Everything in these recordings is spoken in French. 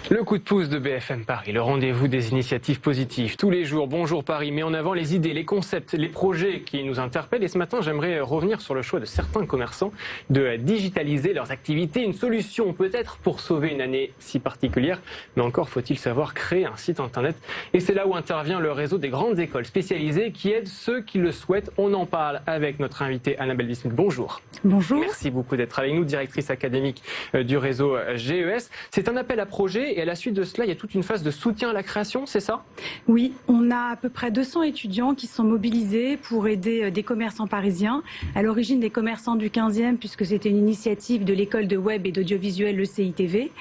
Le coup de pouce de BFM Paris, le rendez-vous des initiatives positives. Tous les jours, Bonjour Paris met en avant les idées, les concepts, les projets qui nous interpellent. Et ce matin, j'aimerais revenir sur le choix de certains commerçants de digitaliser leurs activités. Une solution peut-être pour sauver une année si particulière. Mais encore faut-il savoir créer un site internet. Et c'est là où intervient le réseau des grandes écoles spécialisées qui aident ceux qui le souhaitent. On en parle avec notre invitée Annabelle Bismuth. Bonjour. Bonjour. Merci beaucoup d'être avec nous, directrice académique du réseau GES. C'est un appel à projet et à la suite de cela, il y a toute une phase de soutien à la création, c'est ça? Oui, on a à peu près 200 étudiants qui sont mobilisés pour aider des commerçants parisiens. À l'origine des commerçants du 15e, puisque c'était une initiative de l'école de web et d'audiovisuel, le CITV,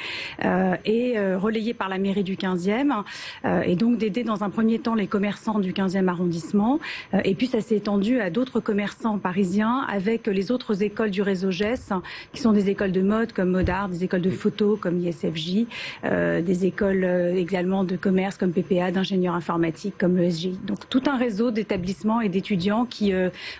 et relayée par la mairie du 15e. Et donc d'aider dans un premier temps les commerçants du 15e arrondissement. Et puis ça s'est étendu à d'autres commerçants parisiens avec les autres écoles du réseau GES, qui sont des écoles de mode comme Modart, des écoles de photo comme ISFJ, des écoles également de commerce comme PPA, d'ingénieurs informatiques comme ESG. Donc tout un réseau d'établissements et d'étudiants qui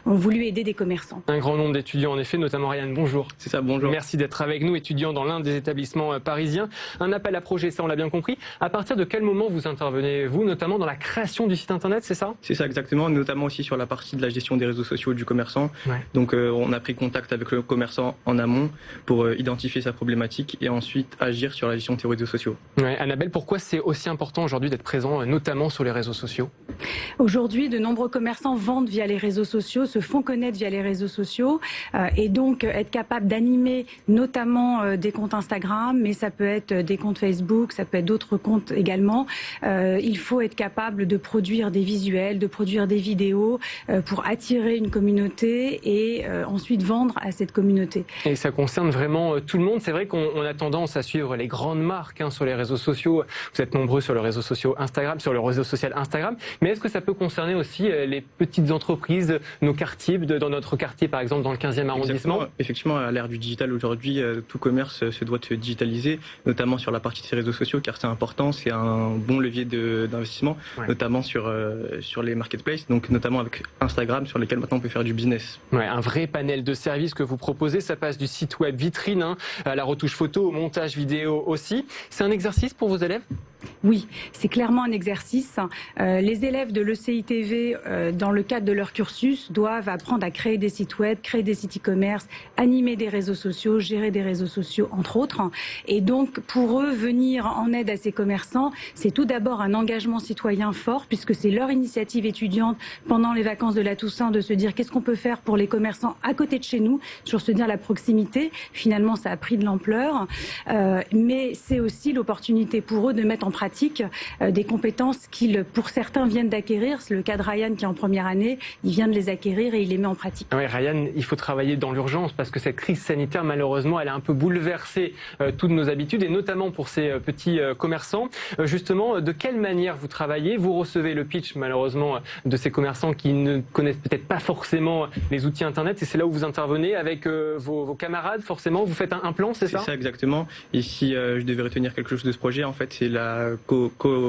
ont voulu aider des commerçants. Un grand nombre d'étudiants en effet, notamment Ryan, bonjour. C'est ça, bonjour. Merci d'être avec nous, étudiant dans l'un des établissements parisiens. Un appel à projet, ça on l'a bien compris. À partir de quel moment vous intervenez, vous, notamment dans la création du site internet, c'est ça? C'est ça exactement, notamment aussi sur la partie de la gestion des réseaux sociaux du commerçant. Ouais. Donc on a pris contact avec le commerçant en amont pour identifier sa problématique et ensuite agir sur la gestion de ses réseaux sociaux. Ouais, Annabelle, pourquoi c'est aussi important aujourd'hui d'être présent, notamment sur les réseaux sociaux? Aujourd'hui, de nombreux commerçants vendent via les réseaux sociaux, se font connaître via les réseaux sociaux, et donc être capable d'animer notamment des comptes Instagram, mais ça peut être des comptes Facebook, ça peut être d'autres comptes également. Il faut être capable de produire des visuels, de produire des vidéos pour attirer une communauté et ensuite vendre à cette communauté. Et ça concerne vraiment tout le monde. C'est vrai qu'on a tendance à suivre les grandes marques sur les réseaux sociaux. Vous êtes nombreux sur le réseau social Instagram, mais est-ce que ça peut concerner aussi les petites entreprises, nos quartiers, dans notre quartier par exemple dans le 15e arrondissement? Effectivement, à l'ère du digital aujourd'hui, tout commerce se doit de se digitaliser, notamment sur la partie de ses réseaux sociaux, car c'est important, c'est un bon levier d'investissement, ouais. Notamment sur les marketplaces, donc notamment avec Instagram sur lesquels maintenant on peut faire du business. Ouais, un vrai panel de services que vous proposez, ça passe du site web vitrine à la retouche photo, au montage vidéo aussi. C'est un exercice pour vos élèves? Oui, c'est clairement un exercice. Les élèves de l'ECITV, dans le cadre de leur cursus, doivent apprendre à créer des sites web, créer des sites e-commerce, animer des réseaux sociaux, gérer des réseaux sociaux, entre autres. Et donc, pour eux, venir en aide à ces commerçants, c'est tout d'abord un engagement citoyen fort, puisque c'est leur initiative étudiante pendant les vacances de la Toussaint de se dire qu'est-ce qu'on peut faire pour les commerçants à côté de chez nous, sur se dire la proximité. Finalement, ça a pris de l'ampleur. Mais c'est aussi l'opportunité pour eux de mettre en pratique des compétences qu'ils, pour certains, viennent d'acquérir. C'est le cas de Ryan qui est en première année, il vient de les acquérir et il les met en pratique. Oui, Ryan, il faut travailler dans l'urgence parce que cette crise sanitaire, malheureusement, elle a un peu bouleversé toutes nos habitudes et notamment pour ces petits commerçants. Justement, de quelle manière vous travaillez? Vous recevez le pitch, malheureusement, de ces commerçants qui ne connaissent peut-être pas forcément les outils Internet et c'est là où vous intervenez avec vos camarades, forcément. Vous faites un plan, c'est ça? C'est ça, exactement. Et si je devais retenir quelque chose de ce projet, en fait, c'est la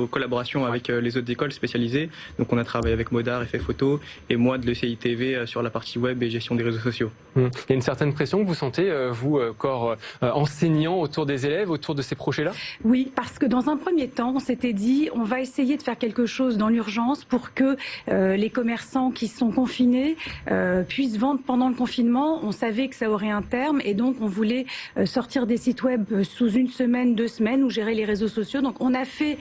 collaboration avec les autres écoles spécialisées. Donc on a travaillé avec Modart, Effet Photo et moi de l'ECITV sur la partie web et gestion des réseaux sociaux. Il y a une certaine pression que vous sentez, vous, corps enseignant, autour des élèves, autour de ces projets-là? Oui, parce que dans un premier temps, on s'était dit on va essayer de faire quelque chose dans l'urgence pour que les commerçants qui sont confinés puissent vendre pendant le confinement. On savait que ça aurait un terme et donc on voulait sortir des sites web sous une semaine, 2 semaines ou gérer les réseaux sociaux. Donc on a fait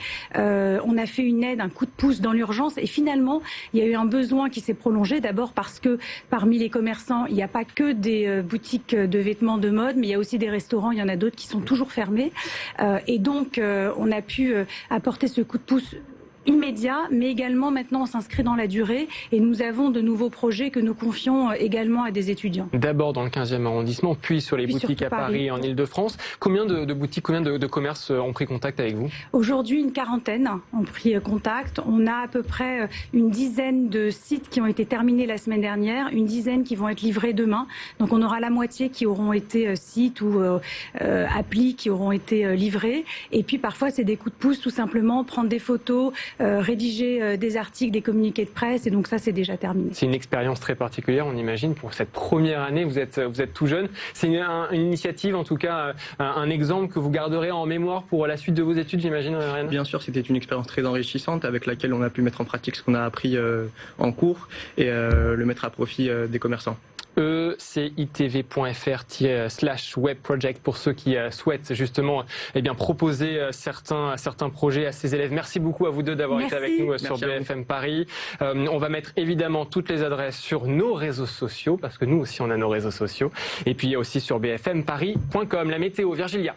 une aide, un coup de pouce dans l'urgence et finalement il y a eu un besoin qui s'est prolongé, d'abord parce que parmi les commerçants il n'y a pas que des boutiques de vêtements de mode, mais il y a aussi des restaurants, il y en a d'autres qui sont toujours fermés et donc on a pu apporter ce coup de pouce immédiat, mais également maintenant on s'inscrit dans la durée et nous avons de nouveaux projets que nous confions également à des étudiants. D'abord dans le 15e arrondissement, puis sur les boutiques à Paris et en Ile-de-France. Combien de boutiques, combien de commerces ont pris contact avec vous? Aujourd'hui, une quarantaine ont pris contact. On a à peu près une dizaine de sites qui ont été terminés la semaine dernière, une dizaine qui vont être livrés demain. Donc on aura la moitié qui auront été sites ou applis qui auront été livrés. Et puis parfois c'est des coups de pouce, tout simplement prendre des photos, rédiger des articles, des communiqués de presse, et donc ça c'est déjà terminé. C'est une expérience très particulière, on imagine, pour cette première année. Vous êtes tout jeune. C'est une initiative, en tout cas, un exemple que vous garderez en mémoire pour la suite de vos études, j'imagine, Ariane. Bien sûr, c'était une expérience très enrichissante avec laquelle on a pu mettre en pratique ce qu'on a appris en cours et le mettre à profit des commerçants. ecitv.fr/webproject pour ceux qui souhaitent justement proposer certains projets à ces élèves. Merci beaucoup à vous deux d'avoir été avec nous sur BFM Paris. On va mettre évidemment toutes les adresses sur nos réseaux sociaux parce que nous aussi on a nos réseaux sociaux et puis aussi sur bfmparis.com. La météo, Virgilia.